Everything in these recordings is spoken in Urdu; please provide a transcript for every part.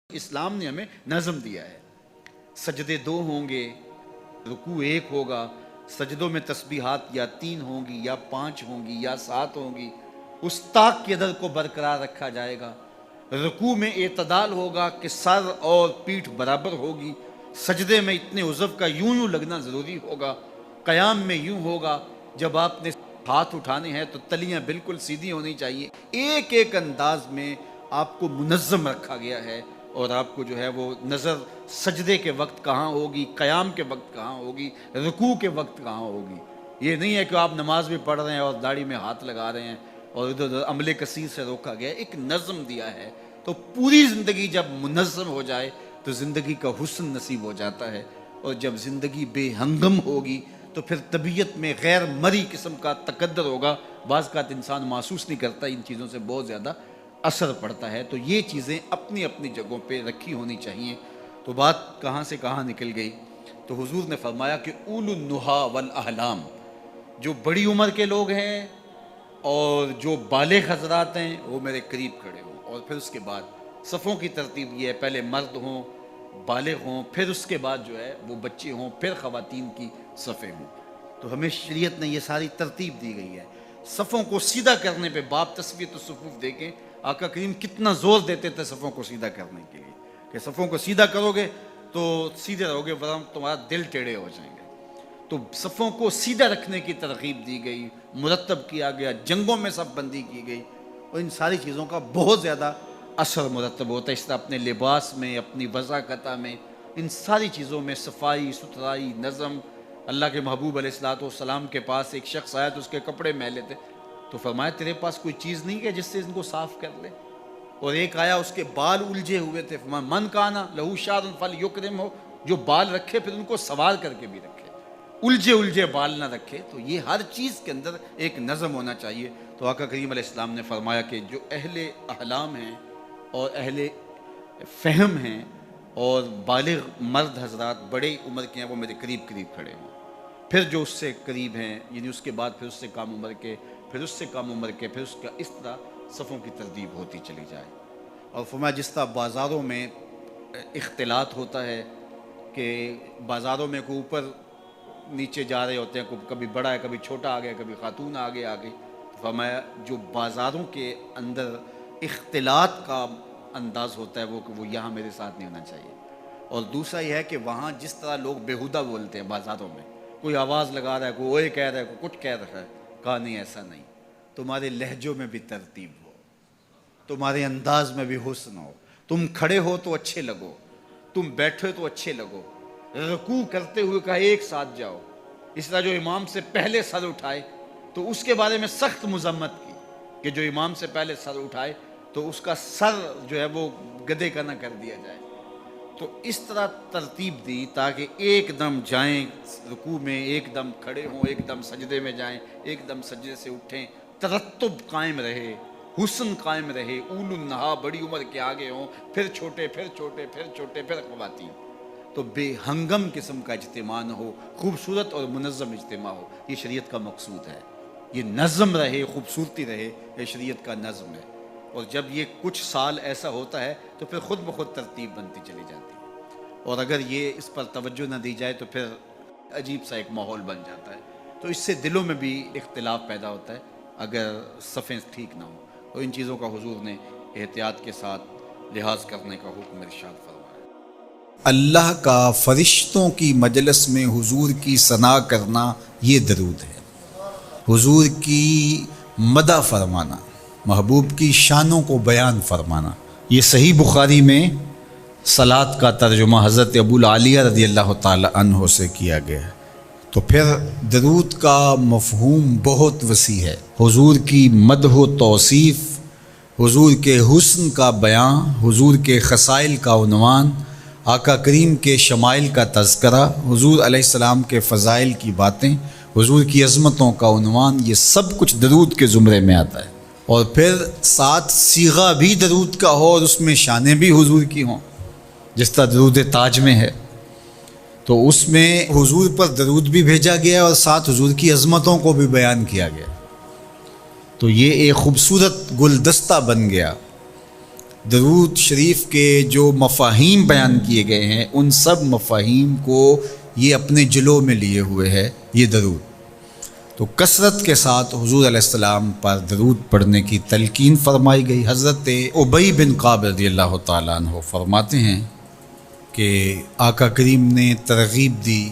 اسلام نے ہمیں نظم دیا ہے، سجدے 2 ہوں گے، رکوع 1 ہوگا، سجدوں میں تسبیحات یا 3 ہوں گی یا 5 ہوں گی یا 7 ہوں گی، اس طاق کی عدد کو برقرار رکھا جائے گا۔ رکوع میں اعتدال ہوگا کہ سر اور پیٹھ برابر ہوگی، سجدے میں اتنے عضو کا یوں لگنا ضروری ہوگا، قیام میں یوں ہوگا، جب آپ نے ہاتھ اٹھانے ہیں تو تلیاں بالکل سیدھی ہونی چاہیے۔ ایک ایک انداز میں آپ کو منظم رکھا گیا ہے، اور آپ کو جو ہے وہ نظر سجدے کے وقت کہاں ہوگی، قیام کے وقت کہاں ہوگی، رکوع کے وقت کہاں ہوگی۔ یہ نہیں ہے کہ آپ نماز بھی پڑھ رہے ہیں اور داڑھی میں ہاتھ لگا رہے ہیں اور ادھر ادھر عمل کثیر سے روکا گیا ہے، ایک نظم دیا ہے۔ تو پوری زندگی جب منظم ہو جائے تو زندگی کا حسن نصیب ہو جاتا ہے، اور جب زندگی بے ہنگم ہوگی تو پھر طبیعت میں غیر مری قسم کا تقدر ہوگا۔ بعض اوقات انسان محسوس نہیں کرتا، ان چیزوں سے بہت زیادہ اثر پڑتا ہے۔ تو یہ چیزیں اپنی اپنی جگہوں پہ رکھی ہونی چاہیے۔ تو بات کہاں سے کہاں نکل گئی؟ تو حضور نے فرمایا کہ اولو النہا والاحلام، جو بڑی عمر کے لوگ ہیں اور جو بالغ حضرات ہیں وہ میرے قریب کھڑے ہوں، اور پھر اس کے بعد صفوں کی ترتیب یہ ہے، پہلے مرد ہوں، بالغ ہوں، پھر اس کے بعد جو ہے وہ بچے ہوں، پھر خواتین کی صفیں ہوں۔ تو ہمیں شریعت نے یہ ساری ترتیب دی گئی ہے۔ صفوں کو سیدھا کرنے پہ باب تسویۃ الصفوف دیکھیں، آقا کریم کتنا زور دیتے تھے صفوں کو سیدھا کرنے کے لیے، کہ صفوں کو سیدھا کرو گے تو سیدھے رہو گے، ورنہ تمہارا دل ٹیڑھے ہو جائیں گے۔ تو صفوں کو سیدھا رکھنے کی ترغیب دی گئی، مرتب کیا گیا، جنگوں میں صف بندی کی گئی، اور ان ساری چیزوں کا بہت زیادہ اثر مرتب ہوتا ہے۔ اس طرح اپنے لباس میں، اپنی وضاقتہ میں، ان ساری چیزوں میں صفائی ستھرائی، نظم۔ اللہ کے محبوب علیہ الصلوۃ والسلام کے پاس ایک شخص آیا تو اس کے کپڑے میلے تھے، تو فرمایا تیرے پاس کوئی چیز نہیں ہے جس سے ان کو صاف کر لے؟ اور ایک آیا اس کے بال الجھے ہوئے تھے، فرمایا من کانا لہو شعر فلیکرم، ہو جو بال رکھے پھر ان کو سوار کر کے بھی رکھے، الجھے بال نہ رکھے۔ تو یہ ہر چیز کے اندر ایک نظم ہونا چاہیے۔ تو آقا کریم علیہ السلام نے فرمایا کہ جو اہل احلام ہیں اور اہل فہم ہیں اور بالغ مرد حضرات بڑے عمر کے ہیں وہ میرے قریب کھڑے ہوں، پھر جو اس سے قریب ہیں، یعنی اس کے بعد پھر اس سے کم عمر کے، پھر اس سے کم عمر کے، پھر اس کا، اس طرح صفوں کی ترتیب ہوتی چلی جائے۔ اور فرمایا جس طرح بازاروں میں اختلاط ہوتا ہے کہ بازاروں میں کوئی اوپر نیچے جا رہے ہوتے ہیں، کبھی بڑا ہے کبھی چھوٹا آ گیا، کبھی خاتون آگے فرمایا جو بازاروں کے اندر اختلاط کا انداز ہوتا ہے وہ یہاں میرے ساتھ نہیں ہونا چاہیے۔ اور دوسرا یہ ہے کہ وہاں جس طرح لوگ بیہودہ بولتے ہیں بازاروں میں، کوئی آواز لگا رہا ہے، کوئی اوئے کہہ رہا ہے، کوئی کچھ کہہ رہا ہے، کہا نہیں ایسا نہیں، تمہارے لہجوں میں بھی ترتیب ہو، تمہارے انداز میں بھی حسن ہو، تم کھڑے ہو تو اچھے لگو، تم بیٹھے تو اچھے لگو، رکوع کرتے ہوئے کہا ایک ساتھ جاؤ۔ اس طرح جو امام سے پہلے سر اٹھائے تو اس کے بارے میں سخت مذمت کی کہ جو امام سے پہلے سر اٹھائے تو اس کا سر جو ہے وہ گدھے کا نہ کر دیا جائے۔ تو اس طرح ترتیب دی تاکہ ایک دم جائیں رکوع میں، ایک دم کھڑے ہوں، ایک دم سجدے میں جائیں، ایک دم سجدے سے اٹھیں، ترتب قائم رہے، حسن قائم رہے۔ اولو النہا بڑی عمر کے آگے ہوں، پھر چھوٹے، پھر چھوٹے، پھر چھوٹے، پھر خواتین۔ تو بے ہنگم قسم کا اجتماع نہ ہو، خوبصورت اور منظم اجتماع ہو، یہ شریعت کا مقصود ہے۔ یہ نظم رہے، خوبصورتی رہے، یہ شریعت کا نظم ہے۔ اور جب یہ کچھ سال ایسا ہوتا ہے تو پھر خود بخود ترتیب بنتی چلی جاتی ہے، اور اگر یہ اس پر توجہ نہ دی جائے تو پھر عجیب سا ایک ماحول بن جاتا ہے۔ تو اس سے دلوں میں بھی اختلاف پیدا ہوتا ہے اگر صفیں ٹھیک نہ ہوں، اور ان چیزوں کا حضور نے احتیاط کے ساتھ لحاظ کرنے کا حکم ارشاد فرمایا۔ اللہ کا فرشتوں کی مجلس میں حضور کی ثنا کرنا یہ درود ہے، حضور کی مدح فرمانا، محبوب کی شانوں کو بیان فرمانا۔ یہ صحیح بخاری میں صلاۃ کا ترجمہ حضرت ابو العالیہ رضی اللہ تعالی عنہ سے کیا گیا ہے۔ تو پھر درود کا مفہوم بہت وسیع ہے، حضور کی مدح و توصیف، حضور کے حسن کا بیان، حضور کے خصائل کا عنوان، آقا کریم کے شمائل کا تذکرہ، حضور علیہ السلام کے فضائل کی باتیں، حضور کی عظمتوں کا عنوان، یہ سب کچھ درود کے زمرے میں آتا ہے۔ اور پھر ساتھ صیغہ بھی درود کا ہو اور اس میں شانیں بھی حضور کی ہوں، جس طرح درود تاج میں ہے، تو اس میں حضور پر درود بھی بھیجا گیا اور ساتھ حضور کی عظمتوں کو بھی بیان کیا گیا۔ تو یہ ایک خوبصورت گلدستہ بن گیا درود شریف کے جو مفاہیم بیان کیے گئے ہیں ان سب مفاہیم کو یہ اپنے جلو میں لیے ہوئے ہے یہ درود۔ تو کثرت کے ساتھ حضور علیہ السلام پر درود پڑھنے کی تلقین فرمائی گئی۔ حضرت ابی بن کعب رضی اللہ تعالیٰ عنہ فرماتے ہیں کہ آقا کریم نے ترغیب دی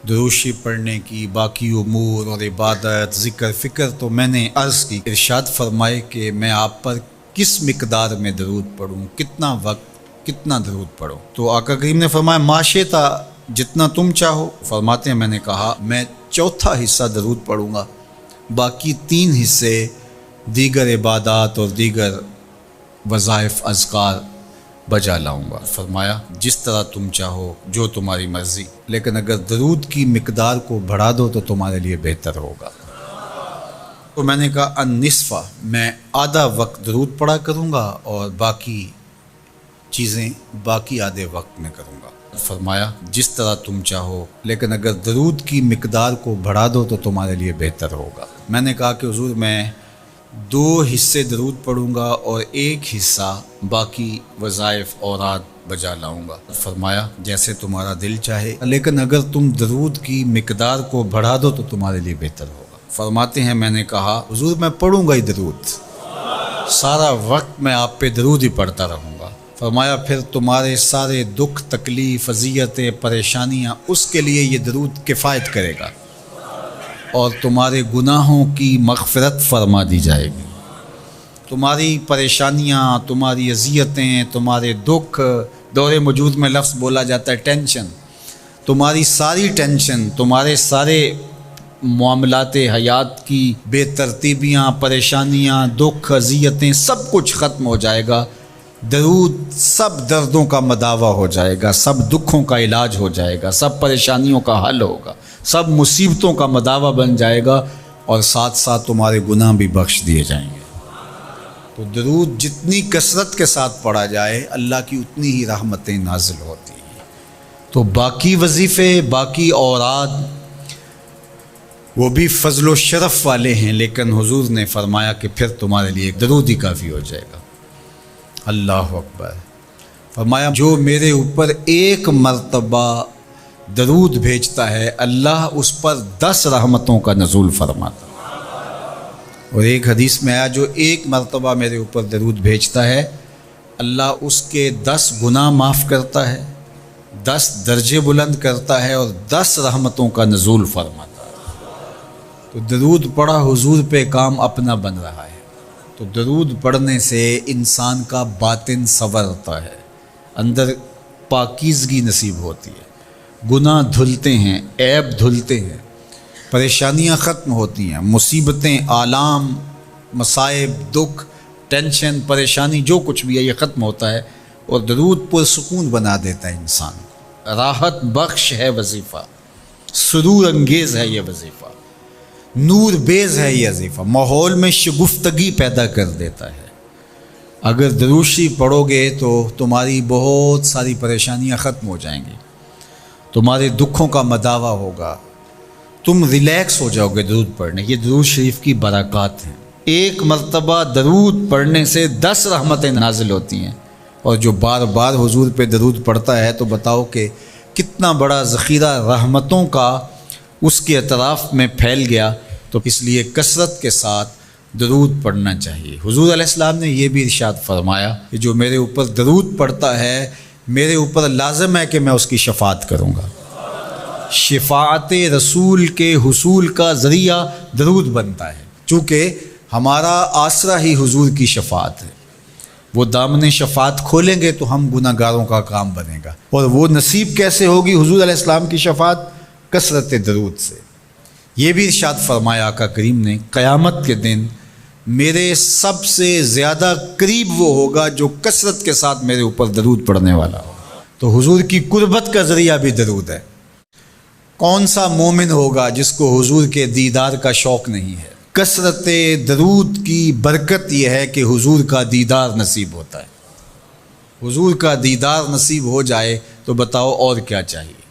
درود شریف پڑھنے کی، باقی امور اور عبادت ذکر فکر، تو میں نے عرض کی، ارشاد فرمائے کہ میں آپ پر کس مقدار میں درود پڑھوں، کتنا وقت، کتنا درود پڑھوں؟ تو آقا کریم نے فرمایا ما شئتا، جتنا تم چاہو۔ فرماتے ہیں میں نے کہا میں چوتھا حصہ درود پڑھوں گا، باقی 3 حصے دیگر عبادات اور دیگر وظائف اذکار بجا لاؤں گا۔ فرمایا جس طرح تم چاہو، جو تمہاری مرضی، لیکن اگر درود کی مقدار کو بڑھا دو تو تمہارے لیے بہتر ہوگا۔ تو میں نے کہا النصف، میں آدھا وقت درود پڑھا کروں گا اور باقی چیزیں باقی آدھے وقت میں کروں گا۔ فرمایا جس طرح تم چاہو، لیکن اگر درود کی مقدار کو بڑھا دو تو تمہارے لیے بہتر ہوگا۔ میں نے کہا کہ حضور میں 2 حصے درود پڑھوں گا اور 1 حصہ باقی وظائف اوراد بجا لاؤں گا۔ فرمایا جیسے تمہارا دل چاہے، لیکن اگر تم درود کی مقدار کو بڑھا دو تو تمہارے لیے بہتر ہوگا۔ فرماتے ہیں میں نے کہا حضور میں پڑھوں گا ہی درود، سارا وقت میں آپ پہ درود ہی پڑھتا رہوں گا۔ فرمایا پھر تمہارے سارے دکھ تکلیف اذیتیں پریشانیاں اس کے لیے یہ درود کفایت کرے گا اور تمہارے گناہوں کی مغفرت فرما دی جائے گی۔ تمہاری پریشانیاں، تمہاری اذیتیں، تمہارے دکھ، دور موجود میں لفظ بولا جاتا ہے ٹینشن، تمہاری ساری ٹینشن، تمہارے سارے معاملات حیات کی بے ترتیبیاں، پریشانیاں، دکھ، اذیتیں، سب کچھ ختم ہو جائے گا۔ درود سب دردوں کا مداوع ہو جائے گا، سب دکھوں کا علاج ہو جائے گا، سب پریشانیوں کا حل ہوگا، سب مصیبتوں کا مداوع بن جائے گا، اور ساتھ ساتھ تمہارے گناہ بھی بخش دیے جائیں گے۔ تو درود جتنی کثرت کے ساتھ پڑھا جائے اللہ کی اتنی ہی رحمتیں نازل ہوتی ہیں۔ تو باقی وظیفے، باقی اوراد وہ بھی فضل و شرف والے ہیں، لیکن حضور نے فرمایا کہ پھر تمہارے لیے ایک درود ہی کافی ہو جائے گا۔ اللہ اکبر۔ فرمایا جو میرے اوپر 1 مرتبہ درود بھیجتا ہے اللہ اس پر 10 رحمتوں کا نزول فرماتا ہے۔ اور ایک حدیث میں آیا جو 1 مرتبہ میرے اوپر درود بھیجتا ہے اللہ اس کے 10 گناہ معاف کرتا ہے، 10 درجے بلند کرتا ہے اور 10 رحمتوں کا نزول فرماتا ہے۔ تو درود پڑھا حضور پہ کام اپنا بن رہا ہے۔ تو درود پڑھنے سے انسان کا باطن سنورتا ہے، اندر پاکیزگی نصیب ہوتی ہے، گناہ دھلتے ہیں، عیب دھلتے ہیں، پریشانیاں ختم ہوتی ہیں، مصیبتیں، آلام، مصائب، دکھ، ٹینشن، پریشانی جو کچھ بھی ہے یہ ختم ہوتا ہے، اور درود پرسکون بنا دیتا ہے انسان۔ راحت بخش ہے وظیفہ، سرور انگیز ہے یہ وظیفہ، نور بیز ہے یہ وظیفہ، ماحول میں شگفتگی پیدا کر دیتا ہے۔ اگر درود شریف پڑھو گے تو تمہاری بہت ساری پریشانیاں ختم ہو جائیں گی، تمہارے دکھوں کا مداوع ہوگا، تم ریلیکس ہو جاؤ گے درود پڑھنے۔ یہ درود شریف کی برکات ہیں۔ 1 مرتبہ درود پڑھنے سے 10 رحمتیں نازل ہوتی ہیں، اور جو بار بار حضور پہ درود پڑھتا ہے تو بتاؤ کہ کتنا بڑا ذخیرہ رحمتوں کا اس کے اطراف میں پھیل گیا۔ تو اس لیے کثرت کے ساتھ درود پڑھنا چاہیے۔ حضور علیہ السلام نے یہ بھی ارشاد فرمایا کہ جو میرے اوپر درود پڑھتا ہے میرے اوپر لازم ہے کہ میں اس کی شفاعت کروں گا۔ شفاعت رسول کے حصول کا ذریعہ درود بنتا ہے، چونکہ ہمارا آسرا ہی حضور کی شفاعت ہے۔ وہ دامن شفاعت کھولیں گے تو ہم گناہ گاروں کا کام بنے گا، اور وہ نصیب کیسے ہوگی حضور علیہ السلام کی شفاعت؟ کثرت درود سے۔ یہ بھی ارشاد فرمایا آقا کریم نے قیامت کے دن میرے سب سے زیادہ قریب وہ ہوگا جو کثرت کے ساتھ میرے اوپر درود پڑھنے والا ہوگا۔ تو حضور کی قربت کا ذریعہ بھی درود ہے۔ کون سا مومن ہوگا جس کو حضور کے دیدار کا شوق نہیں ہے؟ کثرت درود کی برکت یہ ہے کہ حضور کا دیدار نصیب ہوتا ہے۔ حضور کا دیدار نصیب ہو جائے تو بتاؤ اور کیا چاہیے۔